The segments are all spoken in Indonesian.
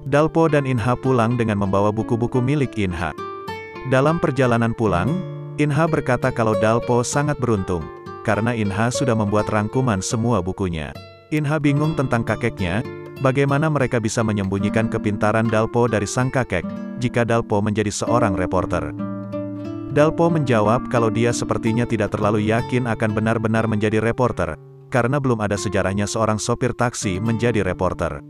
Dalpo dan Inha pulang dengan membawa buku-buku milik Inha. Dalam perjalanan pulang, Inha berkata kalau Dalpo sangat beruntung, karena Inha sudah membuat rangkuman semua bukunya. Inha bingung tentang kakeknya, bagaimana mereka bisa menyembunyikan kepintaran Dalpo dari sang kakek, jika Dalpo menjadi seorang reporter. Dalpo menjawab kalau dia sepertinya tidak terlalu yakin akan benar-benar menjadi reporter, karena belum ada sejarahnya seorang sopir taksi menjadi reporter.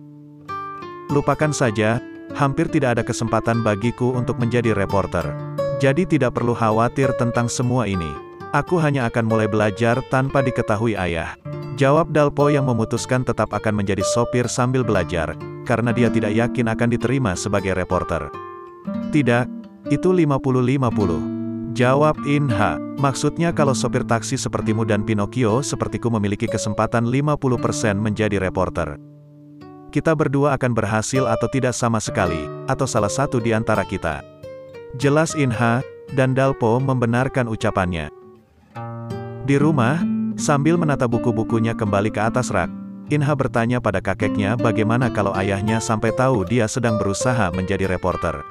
Lupakan saja, hampir tidak ada kesempatan bagiku untuk menjadi reporter. Jadi tidak perlu khawatir tentang semua ini. Aku hanya akan mulai belajar tanpa diketahui ayah. Jawab Dalpo yang memutuskan tetap akan menjadi sopir sambil belajar, karena dia tidak yakin akan diterima sebagai reporter. Tidak, itu 50-50. Jawab Inha, maksudnya kalau sopir taksi sepertimu dan Pinocchio sepertiku memiliki kesempatan 50% menjadi reporter. Kita berdua akan berhasil atau tidak sama sekali, atau salah satu di antara kita. Jelas Inha, dan Dalpo membenarkan ucapannya. Di rumah, sambil menata buku-bukunya kembali ke atas rak, Inha bertanya pada kakeknya bagaimana kalau ayahnya sampai tahu dia sedang berusaha menjadi reporter.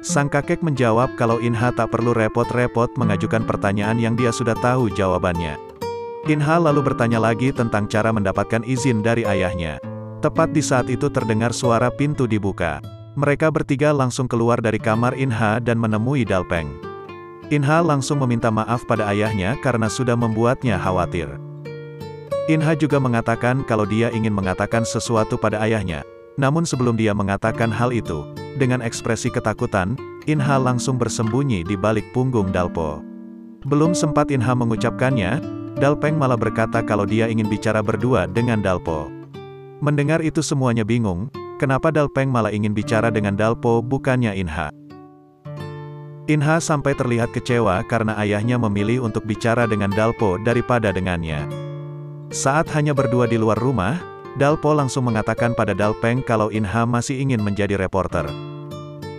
Sang kakek menjawab kalau Inha tak perlu repot-repot mengajukan pertanyaan yang dia sudah tahu jawabannya. Inha lalu bertanya lagi tentang cara mendapatkan izin dari ayahnya. Tepat di saat itu terdengar suara pintu dibuka. Mereka bertiga langsung keluar dari kamar Inha dan menemui Dalpeng. Inha langsung meminta maaf pada ayahnya karena sudah membuatnya khawatir. Inha juga mengatakan kalau dia ingin mengatakan sesuatu pada ayahnya. Namun sebelum dia mengatakan hal itu, dengan ekspresi ketakutan, Inha langsung bersembunyi di balik punggung Dalpo. Belum sempat Inha mengucapkannya, Dalpeng malah berkata kalau dia ingin bicara berdua dengan Dalpo. Mendengar itu semuanya bingung, kenapa Dalpeng malah ingin bicara dengan Dalpo bukannya Inha. Inha sampai terlihat kecewa karena ayahnya memilih untuk bicara dengan Dalpo daripada dengannya. Saat hanya berdua di luar rumah, Dalpo langsung mengatakan pada Dalpeng kalau Inha masih ingin menjadi reporter.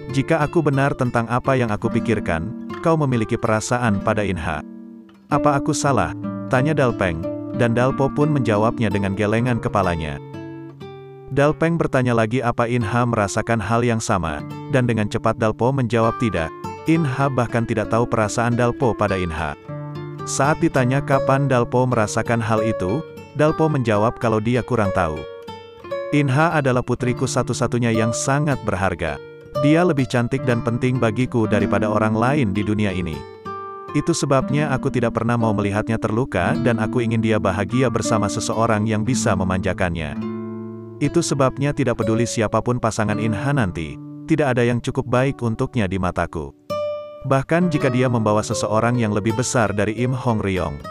Jika aku benar tentang apa yang aku pikirkan, kau memiliki perasaan pada Inha. Apa aku salah? Tanya Dalpeng, dan Dalpo pun menjawabnya dengan gelengan kepalanya. Dalpeng bertanya lagi apa Inha merasakan hal yang sama, dan dengan cepat Dalpo menjawab tidak. Inha bahkan tidak tahu perasaan Dalpo pada Inha. Saat ditanya kapan Dalpo merasakan hal itu, Dalpo menjawab kalau dia kurang tahu. Inha adalah putriku satu-satunya yang sangat berharga. Dia lebih cantik dan penting bagiku daripada orang lain di dunia ini. Itu sebabnya aku tidak pernah mau melihatnya terluka dan aku ingin dia bahagia bersama seseorang yang bisa memanjakannya. Itu sebabnya tidak peduli siapapun pasangan Inha nanti, tidak ada yang cukup baik untuknya di mataku. Bahkan jika dia membawa seseorang yang lebih besar dari Im Hong Ryong.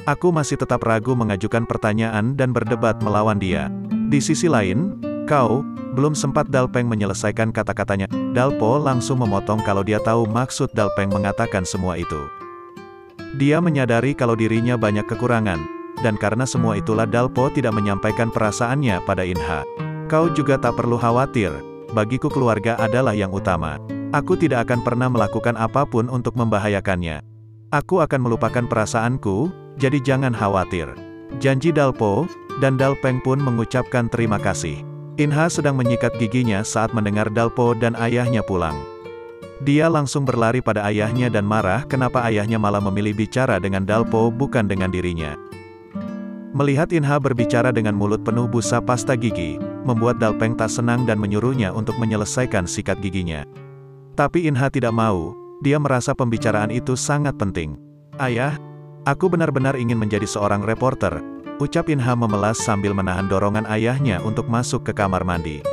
Aku masih tetap ragu mengajukan pertanyaan dan berdebat melawan dia. Di sisi lain, kau, belum sempat Dalpeng menyelesaikan kata-katanya, Dalpo langsung memotong kalau dia tahu maksud Dalpeng mengatakan semua itu. Dia menyadari kalau dirinya banyak kekurangan, dan karena semua itulah Dalpo tidak menyampaikan perasaannya pada Inha. Kau juga tak perlu khawatir, bagiku keluarga adalah yang utama. Aku tidak akan pernah melakukan apapun untuk membahayakannya. Aku akan melupakan perasaanku, jadi jangan khawatir. Janji Dalpo, dan Dalpeng pun mengucapkan terima kasih. Inha sedang menyikat giginya saat mendengar Dalpo dan ayahnya pulang. Dia langsung berlari pada ayahnya dan marah kenapa ayahnya malah memilih bicara dengan Dalpo bukan dengan dirinya. Melihat Inha berbicara dengan mulut penuh busa pasta gigi, membuat Dalpeng tak senang dan menyuruhnya untuk menyelesaikan sikat giginya. Tapi Inha tidak mau, dia merasa pembicaraan itu sangat penting. Ayah, aku benar-benar ingin menjadi seorang reporter, ucap Inha memelas sambil menahan dorongan ayahnya untuk masuk ke kamar mandi.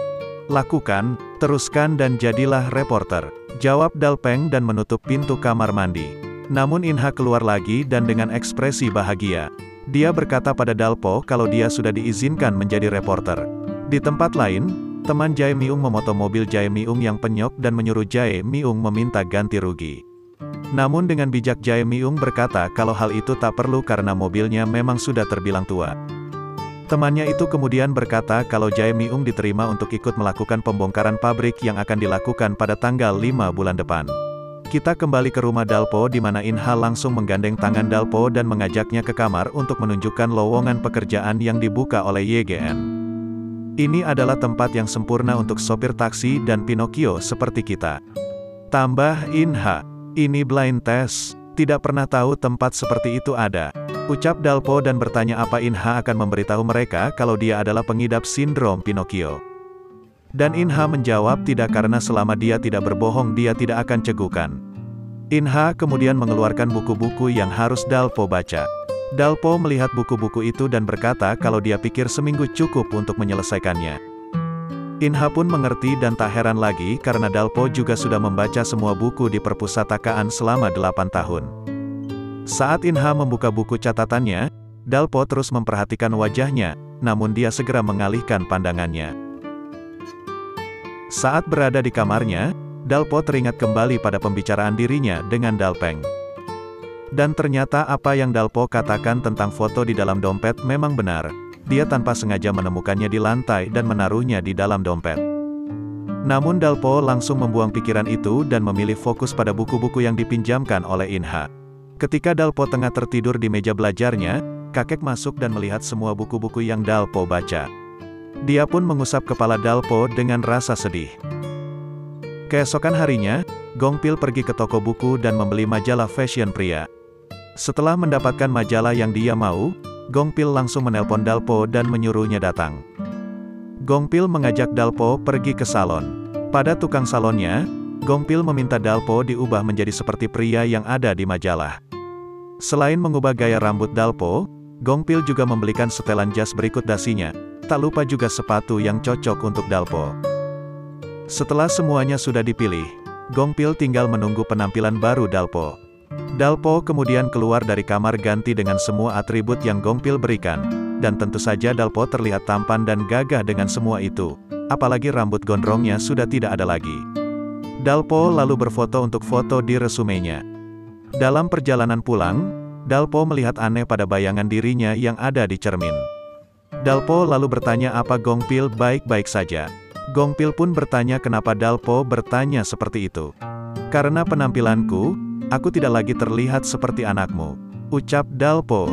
Lakukan, teruskan dan jadilah reporter, jawab Dalpeng dan menutup pintu kamar mandi. Namun Inha keluar lagi dan dengan ekspresi bahagia. Dia berkata pada Dalpo kalau dia sudah diizinkan menjadi reporter. Di tempat lain, teman Jae Myung memotong mobil Jae Myung yang penyok dan menyuruh Jae Myung meminta ganti rugi. Namun dengan bijak Jae Myung berkata kalau hal itu tak perlu karena mobilnya memang sudah terbilang tua. Temannya itu kemudian berkata kalau Jae Myung diterima untuk ikut melakukan pembongkaran pabrik yang akan dilakukan pada tanggal 5 bulan depan. Kita kembali ke rumah Dalpo di mana Inha langsung menggandeng tangan Dalpo dan mengajaknya ke kamar untuk menunjukkan lowongan pekerjaan yang dibuka oleh YGN. Ini adalah tempat yang sempurna untuk sopir taksi dan Pinocchio seperti kita. Tambah Inha. Ini blind test. Tidak pernah tahu tempat seperti itu ada. Ucap Dalpo dan bertanya apa Inha akan memberitahu mereka kalau dia adalah pengidap sindrom Pinocchio. Dan Inha menjawab tidak karena selama dia tidak berbohong dia tidak akan cegukan. Inha kemudian mengeluarkan buku-buku yang harus Dalpo baca. Dalpo melihat buku-buku itu dan berkata kalau dia pikir seminggu cukup untuk menyelesaikannya. Inha pun mengerti dan tak heran lagi karena Dalpo juga sudah membaca semua buku di perpustakaan selama 8 tahun. Saat Inha membuka buku catatannya, Dalpo terus memperhatikan wajahnya, namun dia segera mengalihkan pandangannya. Saat berada di kamarnya, Dalpo teringat kembali pada pembicaraan dirinya dengan Dalpeng. Dan ternyata apa yang Dalpo katakan tentang foto di dalam dompet memang benar. Dia tanpa sengaja menemukannya di lantai dan menaruhnya di dalam dompet. Namun Dalpo langsung membuang pikiran itu dan memilih fokus pada buku-buku yang dipinjamkan oleh Inha. Ketika Dalpo tengah tertidur di meja belajarnya, kakek masuk dan melihat semua buku-buku yang Dalpo baca. Dia pun mengusap kepala Dalpo dengan rasa sedih. Keesokan harinya, Gongpil pergi ke toko buku dan membeli majalah fashion pria. Setelah mendapatkan majalah yang dia mau, Gongpil langsung menelpon Dalpo dan menyuruhnya datang. Gongpil mengajak Dalpo pergi ke salon. Pada tukang salonnya, Gongpil meminta Dalpo diubah menjadi seperti pria yang ada di majalah. Selain mengubah gaya rambut Dalpo, Gongpil juga membelikan setelan jas berikut dasinya. Tak lupa juga sepatu yang cocok untuk Dalpo. Setelah semuanya sudah dipilih, Gongpil tinggal menunggu penampilan baru Dalpo. Dalpo kemudian keluar dari kamar ganti dengan semua atribut yang Gongpil berikan, dan tentu saja Dalpo terlihat tampan dan gagah dengan semua itu, apalagi rambut gondrongnya sudah tidak ada lagi. Dalpo lalu berfoto untuk foto di resumenya. Dalam perjalanan pulang, Dalpo melihat aneh pada bayangan dirinya yang ada di cermin. Dalpo lalu bertanya apa Gongpil baik-baik saja. Gongpil pun bertanya kenapa Dalpo bertanya seperti itu. Karena penampilanku, aku tidak lagi terlihat seperti anakmu, ucap Dalpo.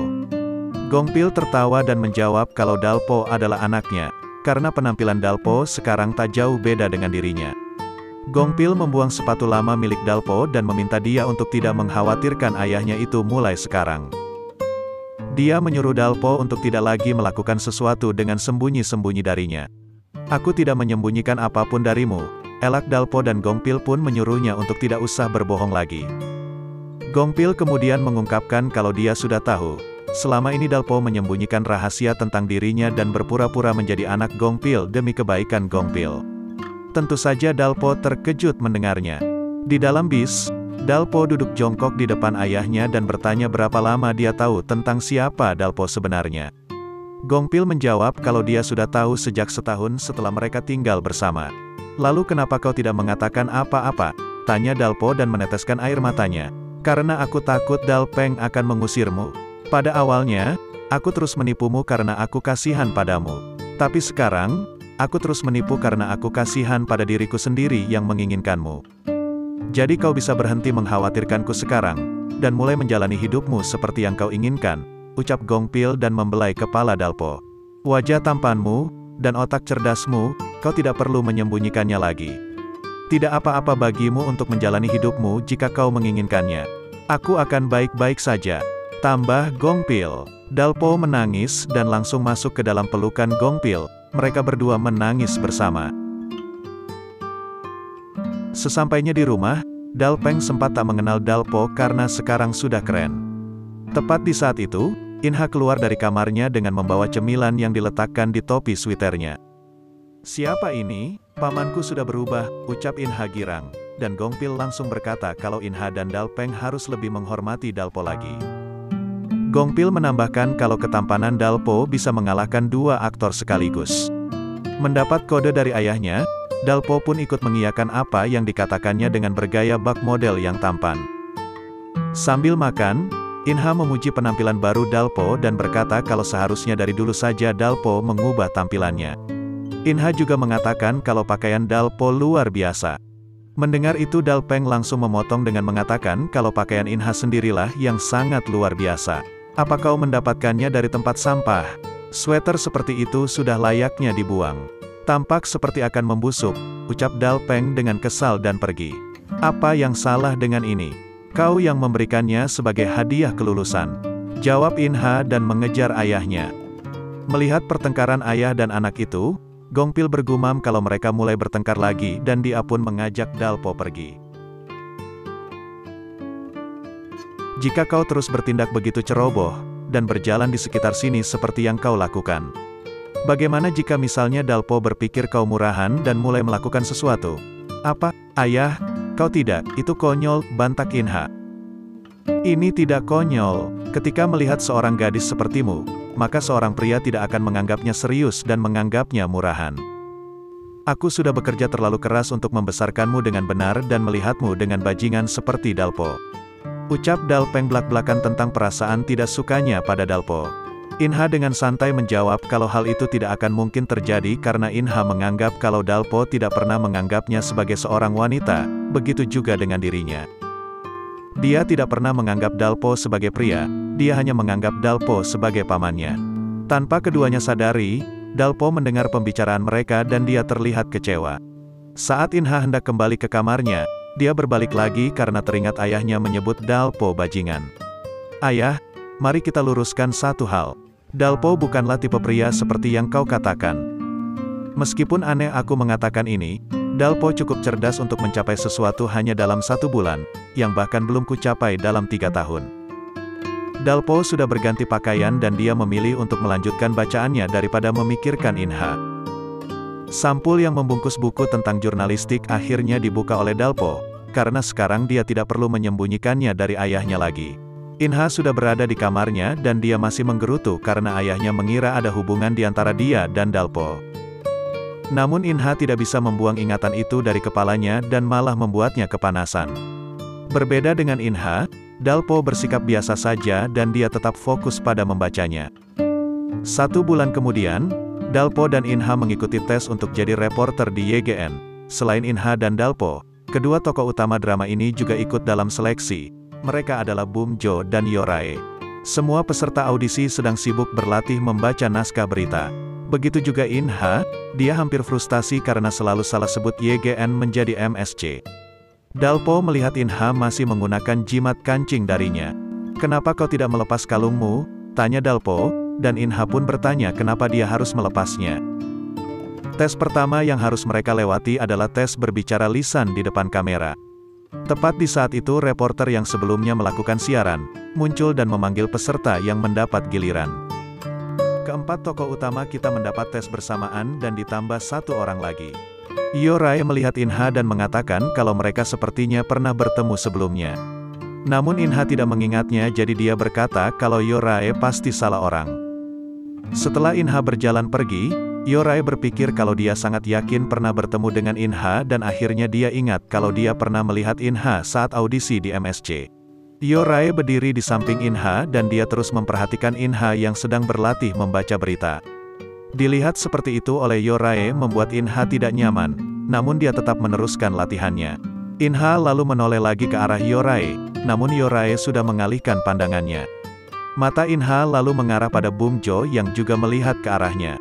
Gongpil tertawa dan menjawab kalau Dalpo adalah anaknya, karena penampilan Dalpo sekarang tak jauh beda dengan dirinya. Gongpil membuang sepatu lama milik Dalpo dan meminta dia untuk tidak mengkhawatirkan ayahnya itu mulai sekarang. Dia menyuruh Dalpo untuk tidak lagi melakukan sesuatu dengan sembunyi-sembunyi darinya. Aku tidak menyembunyikan apapun darimu, elak Dalpo dan Gongpil pun menyuruhnya untuk tidak usah berbohong lagi. Gongpil kemudian mengungkapkan kalau dia sudah tahu, selama ini Dalpo menyembunyikan rahasia tentang dirinya dan berpura-pura menjadi anak Gongpil demi kebaikan Gongpil. Tentu saja Dalpo terkejut mendengarnya. Di dalam bis, Dalpo duduk jongkok di depan ayahnya dan bertanya berapa lama dia tahu tentang siapa Dalpo sebenarnya. Gongpil menjawab kalau dia sudah tahu sejak setahun setelah mereka tinggal bersama. Lalu kenapa kau tidak mengatakan apa-apa? Tanya Dalpo dan meneteskan air matanya. Karena aku takut Dalpeng akan mengusirmu. Pada awalnya, aku terus menipumu karena aku kasihan padamu. Tapi sekarang, aku terus menipu karena aku kasihan pada diriku sendiri yang menginginkanmu. Jadi kau bisa berhenti mengkhawatirkanku sekarang, dan mulai menjalani hidupmu seperti yang kau inginkan, ucap Gongpil dan membelai kepala Dalpo. Wajah tampanmu, dan otak cerdasmu, kau tidak perlu menyembunyikannya lagi. Tidak apa-apa bagimu untuk menjalani hidupmu jika kau menginginkannya. Aku akan baik-baik saja, tambah Gongpil. Dalpo menangis dan langsung masuk ke dalam pelukan Gongpil. Mereka berdua menangis bersama. Sesampainya di rumah, Dalpeng sempat tak mengenal Dalpo karena sekarang sudah keren. Tepat di saat itu, Inha keluar dari kamarnya dengan membawa cemilan yang diletakkan di topi sweaternya. Siapa ini? Pamanku sudah berubah, ucap Inha girang. Dan Gongpil langsung berkata kalau Inha dan Dalpeng harus lebih menghormati Dalpo lagi. Gongpil menambahkan kalau ketampanan Dalpo bisa mengalahkan dua aktor sekaligus. Mendapat kode dari ayahnya, Dalpo pun ikut mengiyakan apa yang dikatakannya dengan bergaya bak model yang tampan. Sambil makan, Inha memuji penampilan baru Dalpo dan berkata kalau seharusnya dari dulu saja Dalpo mengubah tampilannya. Inha juga mengatakan kalau pakaian Dalpo luar biasa. Mendengar itu Dalpeng langsung memotong dengan mengatakan kalau pakaian Inha sendirilah yang sangat luar biasa. Apa kau mendapatkannya dari tempat sampah? Sweater seperti itu sudah layaknya dibuang. Tampak seperti akan membusuk, ucap Dalpeng dengan kesal dan pergi. Apa yang salah dengan ini? Kau yang memberikannya sebagai hadiah kelulusan, jawab Inha dan mengejar ayahnya. Melihat pertengkaran ayah dan anak itu, Gongpil bergumam kalau mereka mulai bertengkar lagi dan dia pun mengajak Dalpo pergi. Jika kau terus bertindak begitu ceroboh, dan berjalan di sekitar sini seperti yang kau lakukan. Bagaimana jika misalnya Dalpo berpikir kau murahan dan mulai melakukan sesuatu? Apa, ayah? Kau tidak, itu konyol, bantak Inha. Ini tidak konyol, ketika melihat seorang gadis sepertimu, maka seorang pria tidak akan menganggapnya serius dan menganggapnya murahan. Aku sudah bekerja terlalu keras untuk membesarkanmu dengan benar dan melihatmu dengan bajingan seperti Dalpo. Ucap Dalpeng belak-belakan tentang perasaan tidak sukanya pada Dalpo. Inha dengan santai menjawab kalau hal itu tidak akan mungkin terjadi karena Inha menganggap kalau Dalpo tidak pernah menganggapnya sebagai seorang wanita, begitu juga dengan dirinya. Dia tidak pernah menganggap Dalpo sebagai pria, dia hanya menganggap Dalpo sebagai pamannya. Tanpa keduanya sadari, Dalpo mendengar pembicaraan mereka dan dia terlihat kecewa. Saat Inha hendak kembali ke kamarnya, dia berbalik lagi karena teringat ayahnya menyebut Dalpo bajingan. Ayah, mari kita luruskan satu hal. Dalpo bukanlah tipe pria seperti yang kau katakan. Meskipun aneh aku mengatakan ini, Dalpo cukup cerdas untuk mencapai sesuatu hanya dalam 1 bulan, yang bahkan belum kucapai dalam 3 tahun. Dalpo sudah berganti pakaian dan dia memilih untuk melanjutkan bacaannya daripada memikirkan Inha. Sampul yang membungkus buku tentang jurnalistik akhirnya dibuka oleh Dalpo, karena sekarang dia tidak perlu menyembunyikannya dari ayahnya lagi. Inha sudah berada di kamarnya dan dia masih menggerutu karena ayahnya mengira ada hubungan di antara dia dan Dalpo. Namun Inha tidak bisa membuang ingatan itu dari kepalanya dan malah membuatnya kepanasan. Berbeda dengan Inha, Dalpo bersikap biasa saja dan dia tetap fokus pada membacanya. 1 bulan kemudian, Dalpo dan Inha mengikuti tes untuk jadi reporter di YGN. Selain Inha dan Dalpo, kedua tokoh utama drama ini juga ikut dalam seleksi. Mereka adalah Bum Jo dan Yorae. Semua peserta audisi sedang sibuk berlatih membaca naskah berita. Begitu juga Inha, dia hampir frustasi karena selalu salah sebut YGN menjadi MSC. Dalpo melihat Inha masih menggunakan jimat kancing darinya. Kenapa kau tidak melepas kalungmu? Tanya Dalpo, dan Inha pun bertanya kenapa dia harus melepasnya. Tes pertama yang harus mereka lewati adalah tes berbicara lisan di depan kamera. Tepat di saat itu reporter yang sebelumnya melakukan siaran, muncul dan memanggil peserta yang mendapat giliran. Keempat tokoh utama kita mendapat tes bersamaan dan ditambah 1 orang lagi. Yorae melihat Inha dan mengatakan kalau mereka sepertinya pernah bertemu sebelumnya. Namun Inha tidak mengingatnya jadi dia berkata kalau Yorae pasti salah orang. Setelah Inha berjalan pergi, Yorae berpikir kalau dia sangat yakin pernah bertemu dengan Inha dan akhirnya dia ingat kalau dia pernah melihat Inha saat audisi di MSC. Yorae berdiri di samping Inha dan dia terus memperhatikan Inha yang sedang berlatih membaca berita. Dilihat seperti itu oleh Yorae membuat Inha tidak nyaman, namun dia tetap meneruskan latihannya. Inha lalu menoleh lagi ke arah Yorae, namun Yorae sudah mengalihkan pandangannya. Mata Inha lalu mengarah pada Bum Jo yang juga melihat ke arahnya.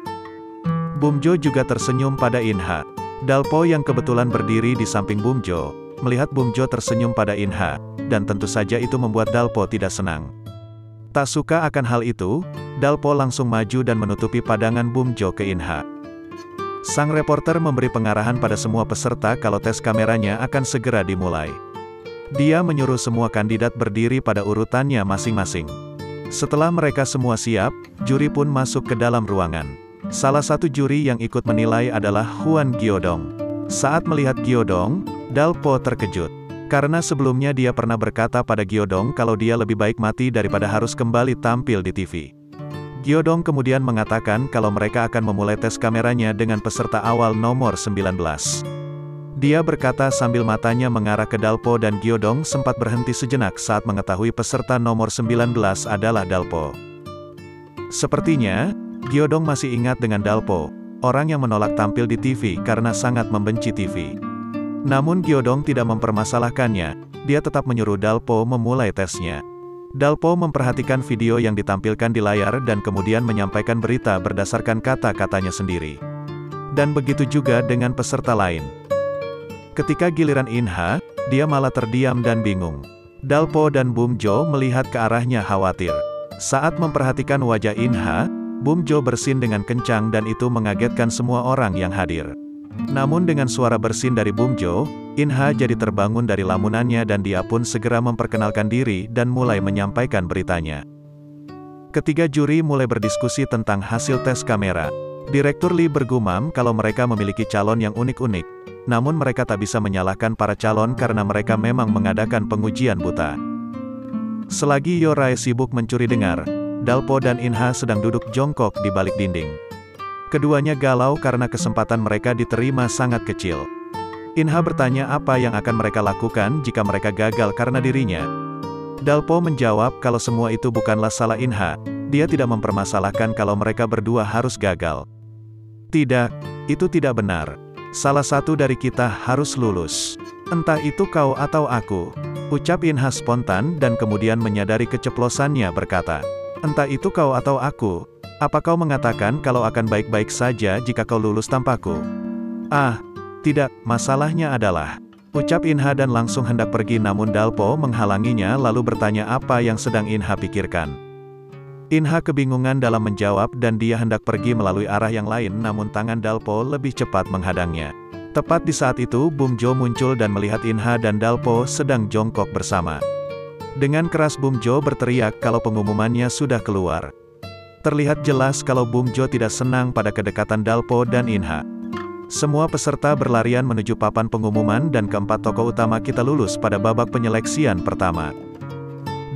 Bum Jo juga tersenyum pada Inha. Dalpo yang kebetulan berdiri di samping Bum Jo, melihat Bum Jo tersenyum pada Inha, dan tentu saja itu membuat Dalpo tidak senang. Tak suka akan hal itu, Dalpo langsung maju dan menutupi pandangan Bum Jo ke Inha. Sang reporter memberi pengarahan pada semua peserta kalau tes kameranya akan segera dimulai. Dia menyuruh semua kandidat berdiri pada urutannya masing-masing. Setelah mereka semua siap, juri pun masuk ke dalam ruangan. Salah satu juri yang ikut menilai adalah Huan Gyodong. Saat melihat Gyodong, Dalpo terkejut. Karena sebelumnya dia pernah berkata pada Gyodong kalau dia lebih baik mati daripada harus kembali tampil di TV. Gyodong kemudian mengatakan kalau mereka akan memulai tes kameranya dengan peserta awal nomor 19. Dia berkata sambil matanya mengarah ke Dalpo dan Gyodong sempat berhenti sejenak saat mengetahui peserta nomor 19 adalah Dalpo. Sepertinya, Gyodong masih ingat dengan Dalpo, orang yang menolak tampil di TV karena sangat membenci TV. Namun Gyodong tidak mempermasalahkannya, dia tetap menyuruh Dalpo memulai tesnya. Dalpo memperhatikan video yang ditampilkan di layar dan kemudian menyampaikan berita berdasarkan kata-katanya sendiri. Dan begitu juga dengan peserta lain. Ketika giliran Inha, dia malah terdiam dan bingung. Dalpo dan Bum Jo melihat ke arahnya khawatir. Saat memperhatikan wajah Inha, Bum Jo bersin dengan kencang dan itu mengagetkan semua orang yang hadir. Namun dengan suara bersin dari Bum Jo, Inha jadi terbangun dari lamunannya dan dia pun segera memperkenalkan diri dan mulai menyampaikan beritanya. Ketiga juri mulai berdiskusi tentang hasil tes kamera. Direktur Lee bergumam kalau mereka memiliki calon yang unik-unik. Namun mereka tak bisa menyalahkan para calon karena mereka memang mengadakan pengujian buta. Selagi Yorai sibuk mencuri dengar, Dalpo dan Inha sedang duduk jongkok di balik dinding. Keduanya galau karena kesempatan mereka diterima sangat kecil. Inha bertanya apa yang akan mereka lakukan jika mereka gagal karena dirinya. Dalpo menjawab kalau semua itu bukanlah salah Inha, dia tidak mempermasalahkan kalau mereka berdua harus gagal. Tidak, itu tidak benar. Salah satu dari kita harus lulus. Entah itu kau atau aku, ucap Inha spontan dan kemudian menyadari keceplosannya berkata, entah itu kau atau aku, apa kau mengatakan kalau akan baik-baik saja jika kau lulus tanpaku? Ah, tidak, masalahnya adalah, ucap Inha dan langsung hendak pergi namun Dalpo menghalanginya lalu bertanya apa yang sedang Inha pikirkan. Inha kebingungan dalam menjawab dan dia hendak pergi melalui arah yang lain namun tangan Dalpo lebih cepat menghadangnya. Tepat di saat itu Bum Jo muncul dan melihat Inha dan Dalpo sedang jongkok bersama. Dengan keras Bum Jo berteriak kalau pengumumannya sudah keluar. Terlihat jelas kalau Bum Jo tidak senang pada kedekatan Dalpo dan Inha. Semua peserta berlarian menuju papan pengumuman dan keempat tokoh utama kita lulus pada babak penyeleksian pertama.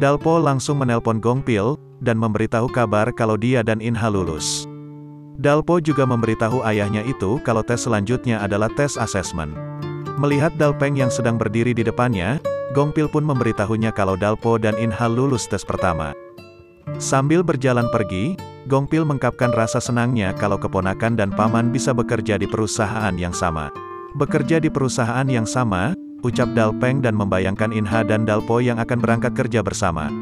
Dalpo langsung menelpon Gong Pil dan memberitahu kabar kalau dia dan Inha lulus. Dalpo juga memberitahu ayahnya itu kalau tes selanjutnya adalah tes asesmen. Melihat Dalpeng yang sedang berdiri di depannya, Gong Pil pun memberitahunya kalau Dalpo dan Inha lulus tes pertama. Sambil berjalan pergi, Gong Pil mengungkapkan rasa senangnya kalau keponakan dan paman bisa bekerja di perusahaan yang sama. Bekerja di perusahaan yang sama, ucap Dalpeng dan membayangkan Inha dan Dalpo yang akan berangkat kerja bersama.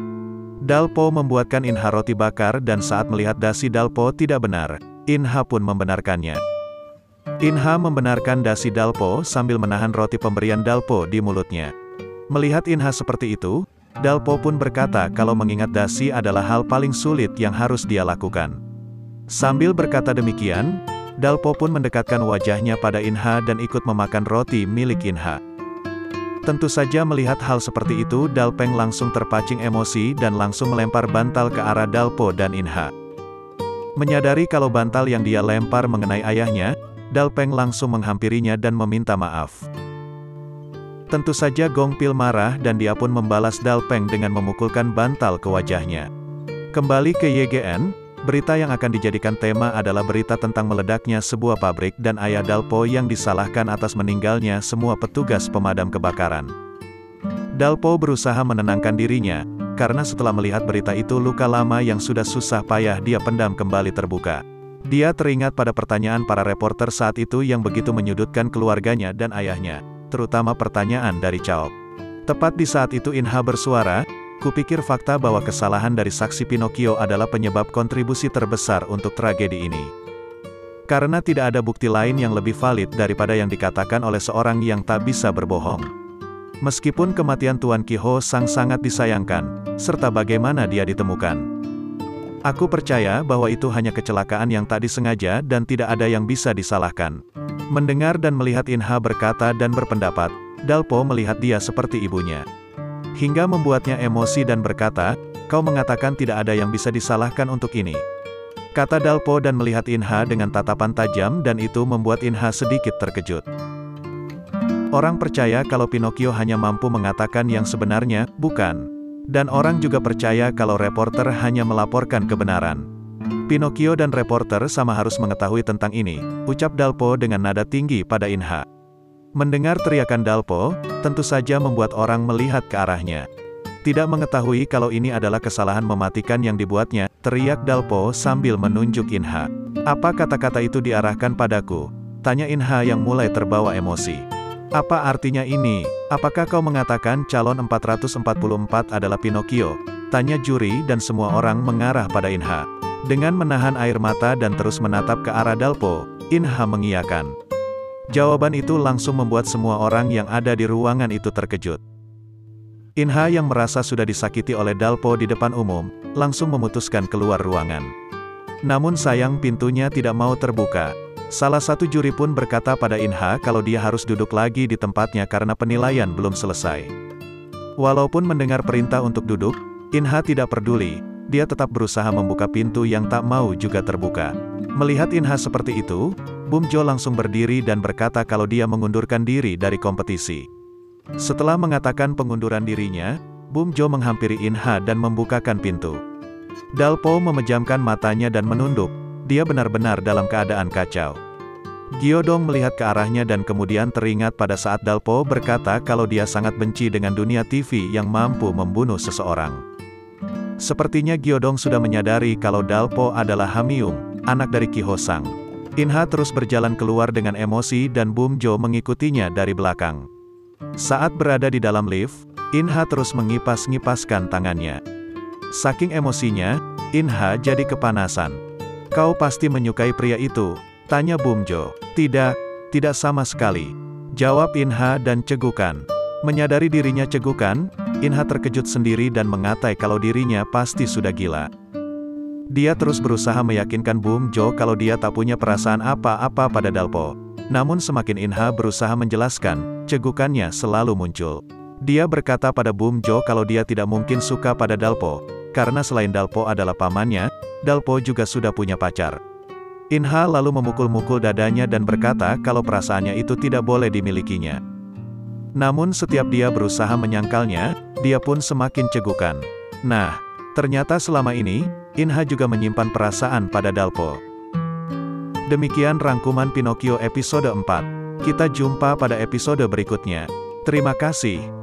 Dalpo membuatkan Inha roti bakar dan saat melihat dasi Dalpo tidak benar, Inha pun membenarkannya. Inha membenarkan dasi Dalpo sambil menahan roti pemberian Dalpo di mulutnya. Melihat Inha seperti itu, Dalpo pun berkata kalau mengingat dasi adalah hal paling sulit yang harus dia lakukan. Sambil berkata demikian, Dalpo pun mendekatkan wajahnya pada Inha dan ikut memakan roti milik Inha. Tentu saja melihat hal seperti itu Dalpeng langsung terpancing emosi dan langsung melempar bantal ke arah Dalpo dan Inha. Menyadari kalau bantal yang dia lempar mengenai ayahnya, Dalpeng langsung menghampirinya dan meminta maaf. Tentu saja Gong Pil marah dan dia pun membalas Dalpeng dengan memukulkan bantal ke wajahnya. Kembali ke YGN, berita yang akan dijadikan tema adalah berita tentang meledaknya sebuah pabrik dan ayah Dalpo yang disalahkan atas meninggalnya semua petugas pemadam kebakaran. Dalpo berusaha menenangkan dirinya, karena setelah melihat berita itu luka lama yang sudah susah payah dia pendam kembali terbuka. Dia teringat pada pertanyaan para reporter saat itu yang begitu menyudutkan keluarganya dan ayahnya. Terutama pertanyaan dari Chaok. Tepat di saat itu Inha bersuara, kupikir fakta bahwa kesalahan dari saksi Pinocchio adalah penyebab kontribusi terbesar untuk tragedi ini. Karena tidak ada bukti lain yang lebih valid daripada yang dikatakan oleh seorang yang tak bisa berbohong. Meskipun kematian Tuan Qiho Sang sangat disayangkan, serta bagaimana dia ditemukan. Aku percaya bahwa itu hanya kecelakaan yang tak disengaja dan tidak ada yang bisa disalahkan. Mendengar dan melihat Inha berkata dan berpendapat, Dalpo melihat dia seperti ibunya. Hingga membuatnya emosi dan berkata, kau mengatakan tidak ada yang bisa disalahkan untuk ini. Kata Dalpo dan melihat Inha dengan tatapan tajam dan itu membuat Inha sedikit terkejut. Orang percaya kalau Pinocchio hanya mampu mengatakan yang sebenarnya, bukan. Dan orang juga percaya kalau reporter hanya melaporkan kebenaran. Pinocchio dan reporter sama harus mengetahui tentang ini, ucap Dalpo dengan nada tinggi pada Inha. Mendengar teriakan Dalpo, tentu saja membuat orang melihat ke arahnya. Tidak mengetahui kalau ini adalah kesalahan mematikan yang dibuatnya, teriak Dalpo sambil menunjuk Inha. Apa kata-kata itu diarahkan padaku? Tanya Inha yang mulai terbawa emosi. Apa artinya ini? Apakah kau mengatakan calon 444 adalah Pinocchio? Tanya juri dan semua orang mengarah pada Inha. Dengan menahan air mata dan terus menatap ke arah Dalpo, Inha mengiyakan. Jawaban itu langsung membuat semua orang yang ada di ruangan itu terkejut. Inha yang merasa sudah disakiti oleh Dalpo di depan umum, langsung memutuskan keluar ruangan. Namun sayang pintunya tidak mau terbuka. Salah satu juri pun berkata pada Inha kalau dia harus duduk lagi di tempatnya karena penilaian belum selesai. Walaupun mendengar perintah untuk duduk, Inha tidak peduli, dia tetap berusaha membuka pintu yang tak mau juga terbuka. Melihat Inha seperti itu, Bum Jo langsung berdiri dan berkata kalau dia mengundurkan diri dari kompetisi. Setelah mengatakan pengunduran dirinya, Bum Jo menghampiri Inha dan membukakan pintu. Dalpo memejamkan matanya dan menunduk, dia benar-benar dalam keadaan kacau. Gyodong melihat ke arahnya dan kemudian teringat pada saat Dalpo berkata kalau dia sangat benci dengan dunia TV yang mampu membunuh seseorang. Sepertinya Gyodong sudah menyadari kalau Dalpo adalah Hamyung, anak dari Ki Ho Sang. Inha terus berjalan keluar dengan emosi dan Bum Jo mengikutinya dari belakang. Saat berada di dalam lift, Inha terus mengipas-ngipaskan tangannya. Saking emosinya, Inha jadi kepanasan. "Kau pasti menyukai pria itu?" tanya Bum Jo. "Tidak, tidak sama sekali," jawab Inha dan cegukan. Menyadari dirinya cegukan, Inha terkejut sendiri dan mengatai kalau dirinya pasti sudah gila. Dia terus berusaha meyakinkan Bum Jo kalau dia tak punya perasaan apa-apa pada Dalpo. Namun semakin Inha berusaha menjelaskan, cegukannya selalu muncul. Dia berkata pada Bum Jo kalau dia tidak mungkin suka pada Dalpo, karena selain Dalpo adalah pamannya, Dalpo juga sudah punya pacar. Inha lalu memukul-mukul dadanya dan berkata kalau perasaannya itu tidak boleh dimilikinya. Namun setiap dia berusaha menyangkalnya, dia pun semakin cegukan. Nah, ternyata selama ini, Inha juga menyimpan perasaan pada Dalpo. Demikian rangkuman Pinocchio episode 4. Kita jumpa pada episode berikutnya. Terima kasih.